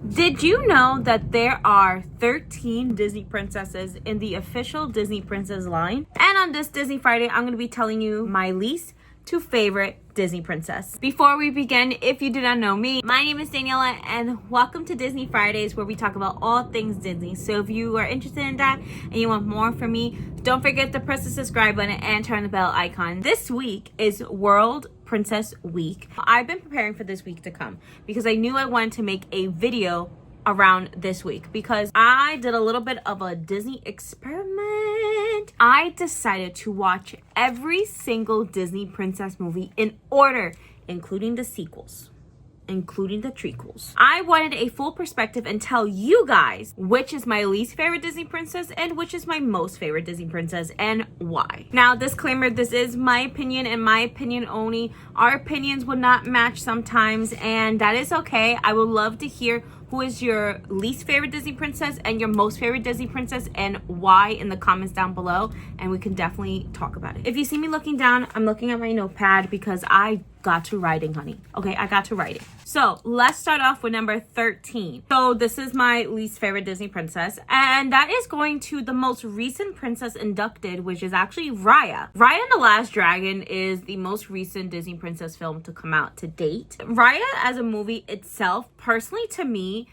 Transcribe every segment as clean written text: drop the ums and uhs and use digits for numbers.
Did you know that there are 13 Disney princesses in the official Disney Princess line? And on this Disney Friday, I'm going to be telling you my least to favorite Disney princess. Before we begin, if you do not know me, my name is Daniela and welcome to Disney Fridays, where we talk about all things Disney. So if you are interested in that and you want more from me, don't forget to press the subscribe button and turn the bell icon. This week is World Princess Week. I've been preparing for this week to come because I knew I wanted to make a video around this week because I did a little bit of a Disney experiment. I decided to watch every single Disney princess movie in order, including the sequels, including the trequels. I wanted a full perspective and tell you guys which is my least favorite Disney princess and which is my most favorite Disney princess and why. Now, disclaimer, this is my opinion and my opinion only. Our opinions will not match sometimes, and that is okay. I would love to hear who is your least favorite Disney princess and your most favorite Disney princess and why in the comments down below, and we can definitely talk about it. If you see me looking down, I'm looking at my notepad because I got to writing, honey. Okay, I got to writing. So let's start off with number 13. So this is my least favorite Disney princess, and that is going to the most recent princess inducted, which is actually Raya. Raya and the Last Dragon is the most recent Disney princess film to come out to date. Raya as a movie itself, personally to me,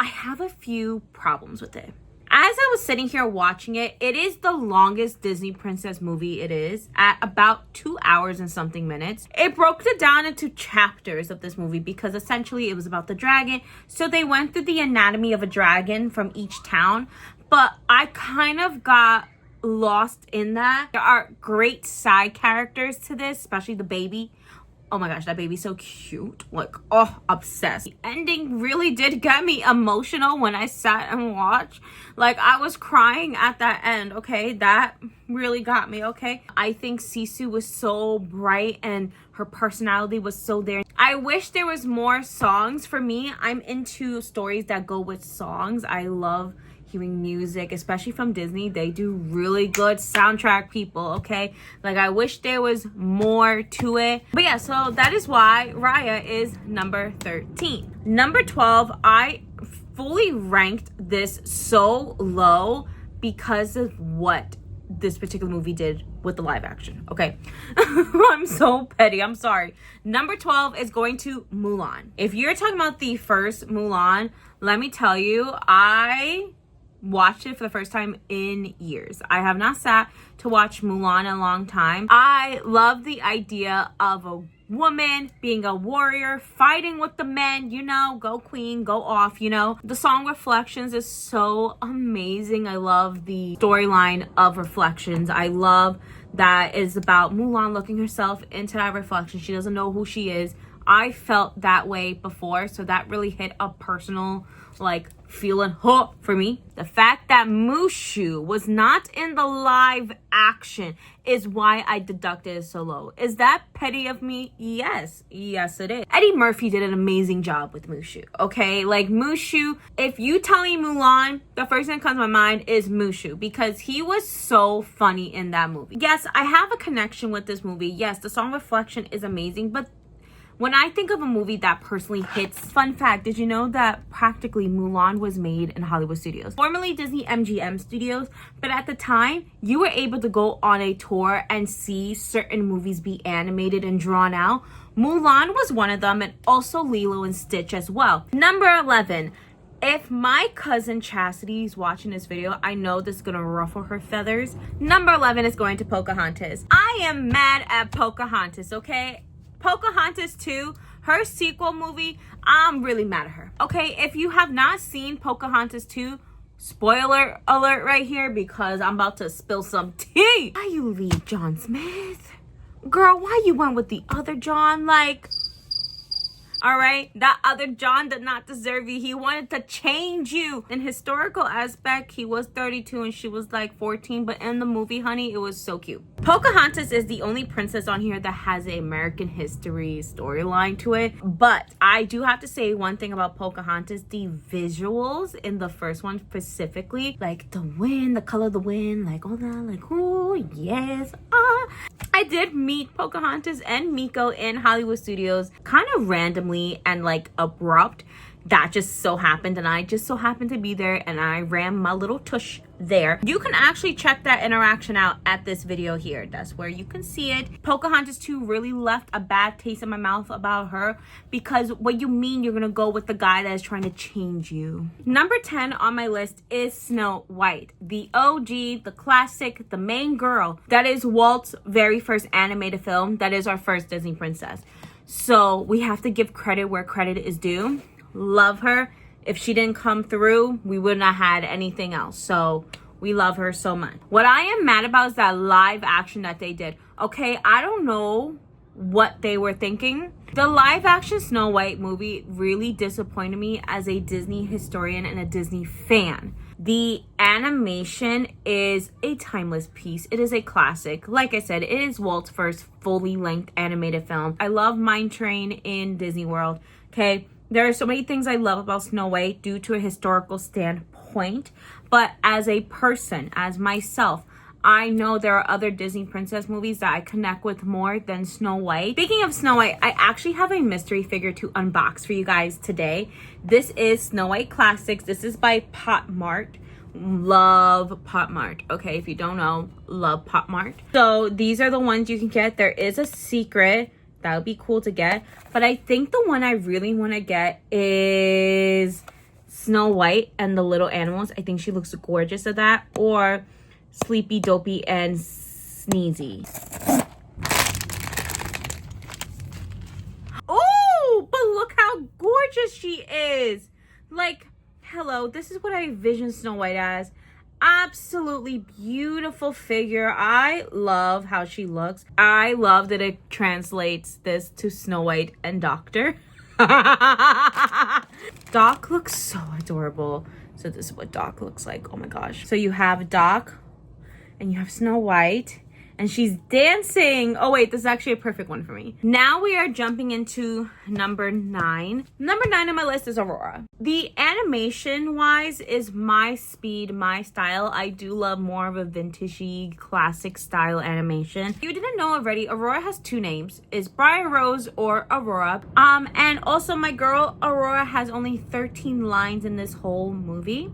I have a few problems with it. As I was sitting here watching it, it is the longest Disney princess movie it is, at about 2 hours and something minutes. It broke it down into chapters of this movie because essentially it was about the dragon. So they went through the anatomy of a dragon from each town, but I kind of got lost in that. There are great side characters to this, especially the baby. Oh my gosh, that baby's so cute. Like, oh, obsessed. The ending really did get me emotional when I sat and watched. Like, I was crying at that end, okay? That really got me, okay? I think Sisu was so bright and her personality was so there. I wish there was more songs. For me, I'm into stories that go with songs. I love hearing music, especially from Disney. They do really good soundtrack, people, okay? Like, I wish there was more to it. But yeah, so that is why Raya is number 13. Number 12, I fully ranked this so low because of what this particular movie did with the live action, okay? I'm so petty, I'm sorry. Number 12 is going to Mulan. If you're talking about the first Mulan, let me tell you, I watched it for the first time in years. I have not sat to watch Mulan in a long time. I love the idea of a woman being a warrior, fighting with the men, you know, go queen, go off, you know. The song Reflections is so amazing. I love the storyline of Reflections. I love that it's about Mulan looking herself into that reflection. She doesn't know who she is. I felt that way before, so that really hit a personal, like, feeling for me. The fact that Mushu was not in the live action is why I deducted it so low. Is that petty of me? Yes it is. Eddie Murphy did an amazing job with Mushu, okay? Like, Mushu, if you tell me Mulan, the first thing that comes to my mind is Mushu because he was so funny in that movie. Yes, I have a connection with this movie. Yes, the song Reflection is amazing, but when I think of a movie that personally hits, fun fact, did you know that practically Mulan was made in Hollywood Studios? Formerly Disney MGM Studios, but at the time, you were able to go on a tour and see certain movies be animated and drawn out. Mulan was one of them, and also Lilo and Stitch as well. Number 11. If my cousin Chastity is watching this video, I know this is gonna ruffle her feathers. Number 11 is going to Pocahontas. I am mad at Pocahontas, okay? Pocahontas 2, her sequel movie, I'm really mad at her. Okay, if you have not seen Pocahontas 2, spoiler alert right here because I'm about to spill some tea. Why you leave John Smith? Girl, why you went with the other John? Like, all right, that other John did not deserve you. He wanted to change you. In historical aspect, he was 32 and she was like 14, but in the movie, honey, it was so cute. Pocahontas is the only princess on here that has an American history storyline to it, but I do have to say one thing about Pocahontas. The visuals in the first one specifically, like the wind, the color of the wind, like all that, like, oh yes, I did meet Pocahontas and Miko in Hollywood Studios kind of randomly and like abrupt. that just so happened, and I just so happened to be there, and I ran my little tush there. You can actually check that interaction out at this video here. That's where you can see it. Pocahontas 2 really left a bad taste in my mouth about her, because what you mean you're gonna go with the guy that is trying to change you. Number 10 on my list is Snow White, the OG, the classic, the main girl. That is Walt's very first animated film. That is our first Disney princess. So we have to give credit where credit is due. Love her. If she didn't come through, we wouldn't have had anything else. So we love her so much. What I am mad about is that live action that they did. Okay, I don't know what they were thinking. The live action Snow White movie really disappointed me as a Disney historian and a Disney fan. The animation is a timeless piece. It is a classic. Like I said, it is Walt's first fully length animated film. I love Mine Train in Disney World. Okay, there are so many things I love about Snow White due to a historical standpoint. But as a person, as myself, I know there are other Disney princess movies that I connect with more than Snow White. Speaking of Snow White, I actually have a mystery figure to unbox for you guys today. This is Snow White Classics. This is by Pop Mart. Love Pop Mart. Okay, if you don't know, love Pop Mart. So these are the ones you can get. There is a secret. That would be cool to get. But I think the one I really want to get is Snow White and the little animals. I think she looks gorgeous at that. Or Sleepy, Dopey, and Sneezy. Oh, but look how gorgeous she is. Like, hello, this is what I envision Snow White as. Absolutely beautiful figure. I love how she looks. I love that it translates this to Snow White and Doctor. Doc looks so adorable. So this is what Doc looks like. Oh my gosh. So you have Doc and you have Snow White and she's dancing. Oh wait, this is actually a perfect one for me. Now we are jumping into number 9. Number 9 on my list is Aurora. The animation wise is my speed, my style. I do love more of a vintagey classic style animation. If you didn't know already, Aurora has 2 names. It's Briar Rose or Aurora. And also my girl Aurora has only 13 lines in this whole movie.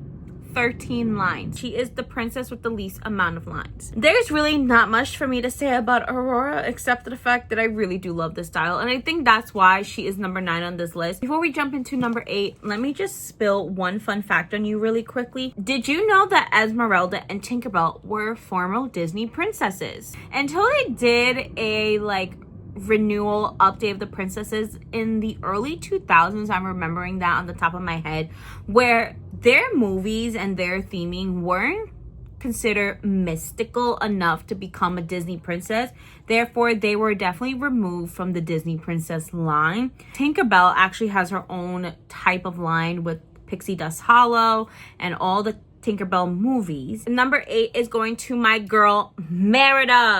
13 lines. She is the princess with the least amount of lines. There's really not much for me to say about Aurora except for the fact that I really do love this style, and I think that's why she is number 9 on this list. Before we jump into number 8, let me just spill one fun fact on you really quickly. Did you know that Esmeralda and Tinkerbell were former Disney princesses? Until they did a renewal update of the princesses in the early 2000s, I'm remembering that on the top of my head, where their movies and their theming weren't considered mystical enough to become a Disney princess. Therefore, they were definitely removed from the Disney princess line. Tinkerbell actually has her own type of line with Pixie Dust Hollow and all the Tinkerbell movies. Number 8 is going to my girl Merida.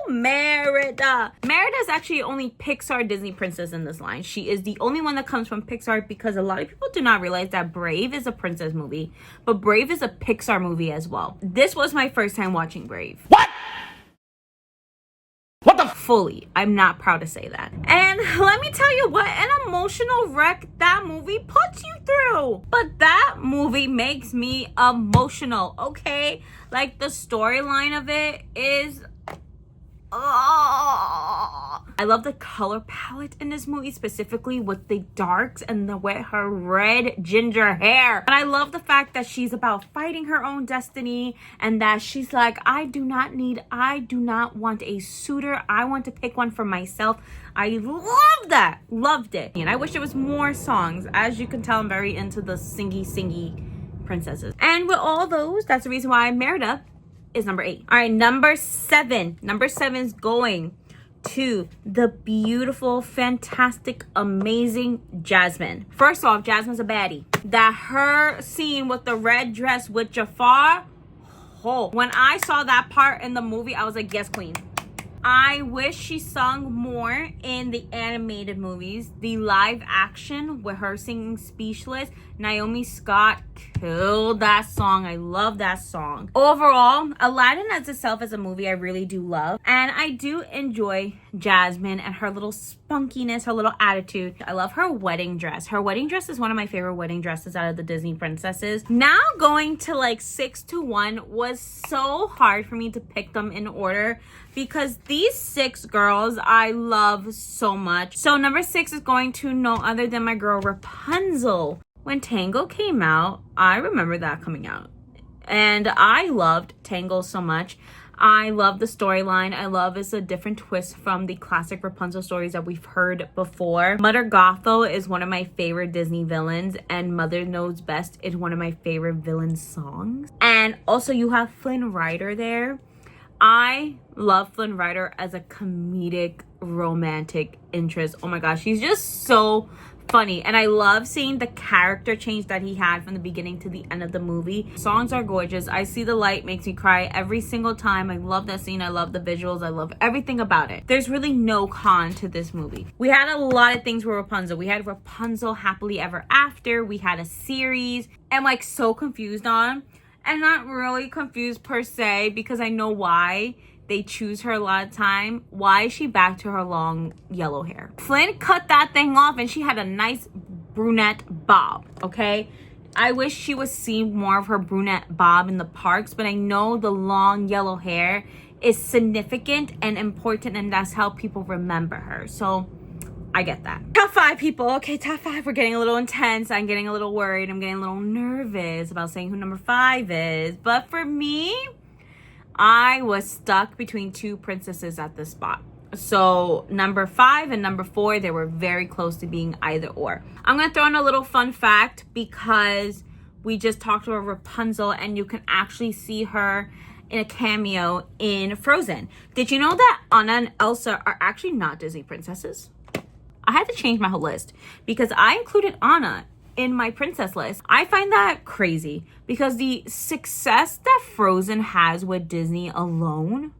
Merida. Merida is actually only Pixar Disney princess in this line. She is the only one that comes from Pixar, because a lot of people do not realize that Brave is a princess movie, but Brave is a Pixar movie as well. This was my first time watching Brave. What the? Fully. I'm not proud to say that. And let me tell you what an emotional wreck that movie puts you through. But that movie makes me emotional, okay? Like, the storyline of it is... Oh, I love the color palette in this movie, specifically with the darks and with her red ginger hair. And I love the fact that she's about fighting her own destiny, and that she's like, I do not want a suitor. I want to pick one for myself. I love that. Loved it. And I wish there was more songs. As you can tell, I'm very into the singy princesses. And with all those, that's the reason why Merida is number 8. All right, number 7. Number 7 is going to the beautiful, fantastic, amazing Jasmine. First off, Jasmine's a baddie. That her scene with the red dress with Jafar, when I saw that part in the movie, I was like, yes, queen. I wish she sung more in the animated movies. The live action with her singing Speechless, Naomi Scott killed that song. I love that song. Overall, Aladdin as itself as a movie, I really do love. And I do enjoy Jasmine and her little spunkiness, her little attitude. I love her wedding dress. Her wedding dress is one of my favorite wedding dresses out of the Disney princesses. Now going to like 6 to 1 was so hard for me to pick them in order because these 6 girls I love so much. So number 6 is going to no other than my girl Rapunzel. When Tangle came out, I remember that coming out. And I loved Tangle so much. I love the storyline. I love it's a different twist from the classic Rapunzel stories that we've heard before. Mother Gothel is one of my favorite Disney villains, and Mother Knows Best is one of my favorite villain songs. And also you have Flynn Rider there. I love Flynn Rider as a comedic romantic interest. Oh my gosh, he's just so funny, and I love seeing the character change that he had from the beginning to the end of the movie. Songs are gorgeous. I See the Light makes me cry every single time. I love that scene. I love the visuals. I love everything about it. There's really no con to this movie. We had a lot of things with Rapunzel. We had Rapunzel Happily Ever After. We had a series. I'm like so confused on, and not really confused per se because I know why they choose her a lot of time. Why is she back to her long yellow hair? Flynn cut that thing off and she had a nice brunette bob, okay? I wish she would see more of her brunette bob in the parks, but I know the long yellow hair is significant and important, and that's how people remember her. So I get that. Top 5, people. Okay, top 5. We're getting a little intense. I'm getting a little worried. I'm getting a little nervous about saying who number 5 is. But for me, I was stuck between 2 princesses at this spot. So number 5 and number 4, they were very close to being either or. I'm going to throw in a little fun fact because we just talked about Rapunzel and you can actually see her in a cameo in Frozen. Did you know that Anna and Elsa are actually not Disney princesses? I had to change my whole list because I included Anna in my princess list. I find that crazy because the success that Frozen has with Disney alone,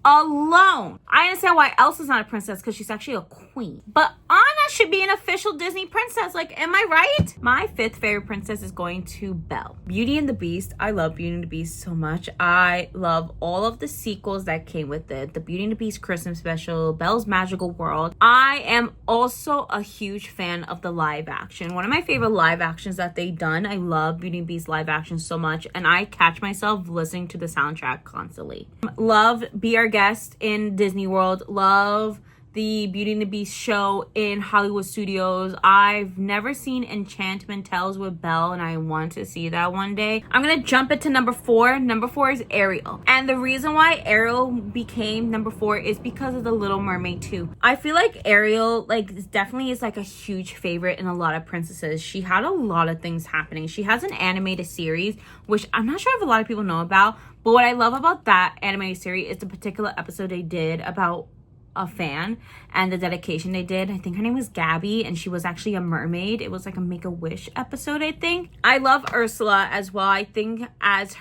I understand why Elsa's not a princess because she's actually a queen. But Anna should be an official Disney princess. Like, am I right? My 5th favorite princess is going to Belle. Beauty and the Beast. I love Beauty and the Beast so much. I love all of the sequels that came with it. The Beauty and the Beast Christmas special, Belle's Magical World. I am also a huge fan of the live action. One of my favorite live actions that they've done. I love Beauty and the Beast live action so much. And I catch myself listening to the soundtrack constantly. Love Be Our Guest in Disney World. Love the Beauty and the Beast show in Hollywood Studios. I've never seen Enchantment Tales with Belle, and I want to see that one day. I'm gonna jump into number 4. Number 4 is Ariel. And the reason why Ariel became number 4 is because of The Little Mermaid 2. I feel like Ariel, like, definitely is like a huge favorite in a lot of princesses. She had a lot of things happening. She has an animated series, which I'm not sure if a lot of people know about, but what I love about that animated series is the particular episode they did about a fan and the dedication they did. I think her name was Gabby and she was actually a mermaid. It was like a Make-A-Wish episode, I think. I love Ursula as well. I think as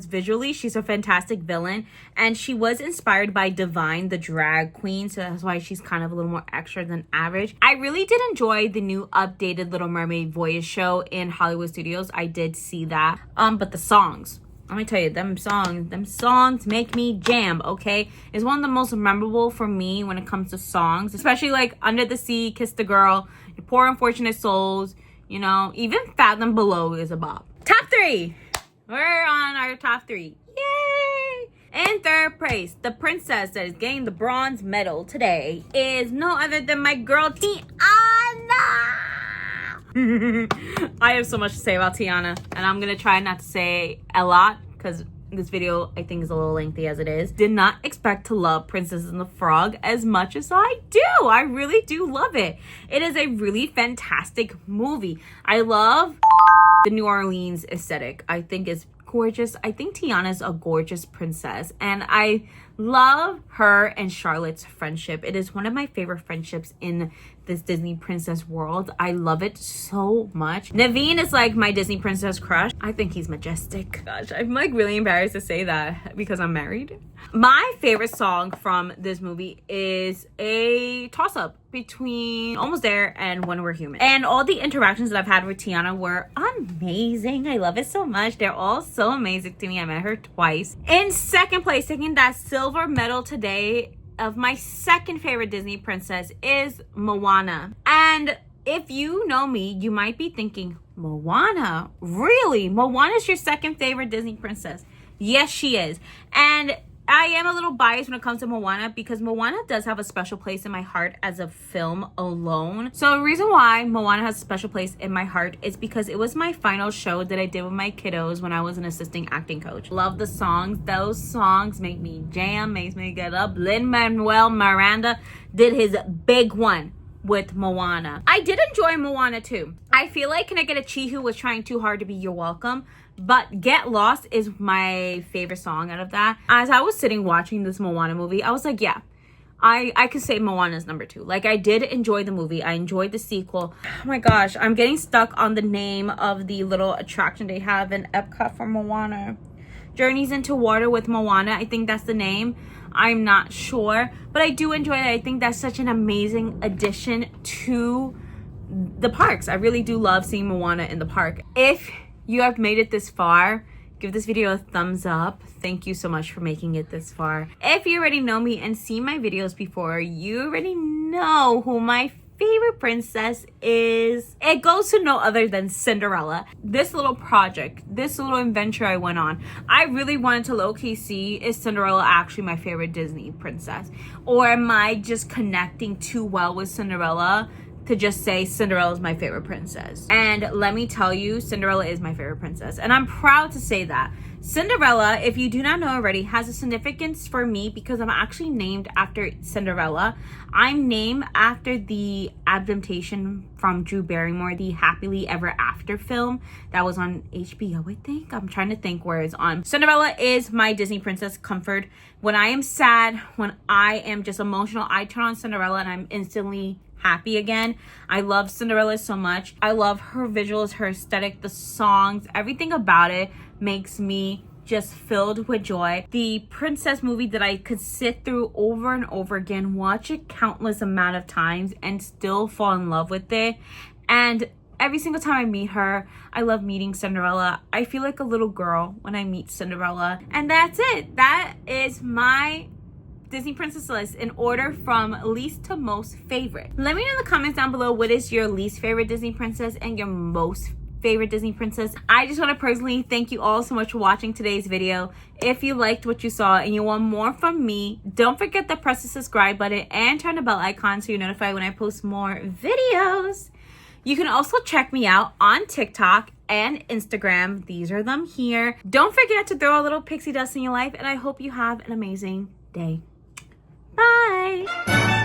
visually, she's a fantastic villain, and she was inspired by Divine, the drag queen, so that's why she's kind of a little more extra than average. I really did enjoy the new updated Little Mermaid Voyage show in Hollywood Studios. I did see that. But the songs, let me tell you, them songs make me jam, okay? It's one of the most memorable for me when it comes to songs, especially like Under the Sea, Kiss the Girl, Poor Unfortunate Souls, you know, even Fathom Below is a bop. Top 3. We're on our top 3. Yay! In 3rd place, the princess that is getting the bronze medal today is no other than my girl, Tiana! I have so much to say about Tiana, and I'm gonna try not to say a lot because this video I think is a little lengthy as it is. Did not expect to love Princess and the Frog as much as I do. I really do love it. It is a really fantastic movie. I love the New Orleans aesthetic. I think it's gorgeous. I think Tiana's a gorgeous princess, and I love her and Charlotte's friendship. It is one of my favorite friendships in this Disney princess world. I love it so much. Naveen is like my Disney princess crush. I think he's majestic. Gosh, I'm like really embarrassed to say that because I'm married. My favorite song from this movie is a toss-up between Almost There and When We're Human. And all the interactions that I've had with Tiana were amazing. I love it so much. They're all so amazing to me. I met her twice. In 2nd place, taking that silver medal today of my second favorite Disney princess is Moana. And if you know me, you might be thinking, Moana? Really? Moana's your second favorite Disney princess? Yes, she is. And I am a little biased when it comes to Moana because Moana does have a special place in my heart as a film alone. So the reason why Moana has a special place in my heart is because it was my final show that I did with my kiddos when I was an assistant acting coach. Love the songs. Those songs make me jam, makes me get up. Lin-Manuel Miranda did his big one with Moana. I did enjoy Moana too. I feel like Can I Get a Chihu was trying too hard to be You're Welcome, but Get Lost is my favorite song out of that. As I was sitting watching this Moana movie, I was like, yeah, I could say Moana's number 2. Like, I did enjoy the movie. I enjoyed the sequel. Oh my gosh, I'm getting stuck on the name of the little attraction they have in Epcot for Moana. Journeys into Water with Moana, I think that's the name. I'm not sure, but I do enjoy it. I think that's such an amazing addition to the parks. I really do love seeing Moana in the park. If you have made it this far, give this video a thumbs up. Thank you so much for making it this far. If you already know me and seen my videos before, you already know who my favorite princess is. It goes to no other than Cinderella. This little project, this little adventure I went on, I really wanted to low-key see, is Cinderella actually my favorite Disney princess? Or am I just connecting too well with Cinderella to just say Cinderella is my favorite princess? And let me tell you, Cinderella is my favorite princess. And I'm proud to say that. Cinderella, if you do not know already, has a significance for me because I'm actually named after Cinderella. I'm named after the adaptation from Drew Barrymore, the Happily Ever After film that was on HBO, I think. I'm trying to think where it's on. Cinderella is my Disney princess comfort. When I am sad, when I am just emotional, I turn on Cinderella and I'm instantly happy again. I love Cinderella so much. I love her visuals, her aesthetic, the songs, everything about it makes me just filled with joy. The princess movie that I could sit through over and over again, watch it countless amount of times and still fall in love with it. And every single time I meet her, I love meeting Cinderella. I feel like a little girl when I meet Cinderella. And that's it. That is my Disney princess list in order from least to most favorite. Let me know in the comments down below what is your least favorite Disney princess and your most favorite Disney princess. I just want to personally thank you all so much for watching today's video. If you liked what you saw and you want more from me, don't forget to press the subscribe button and turn the bell icon so you're notified when I post more videos. You can also check me out on TikTok and Instagram. These are them here. Don't forget to throw a little pixie dust in your life, and I hope you have an amazing day. Bye!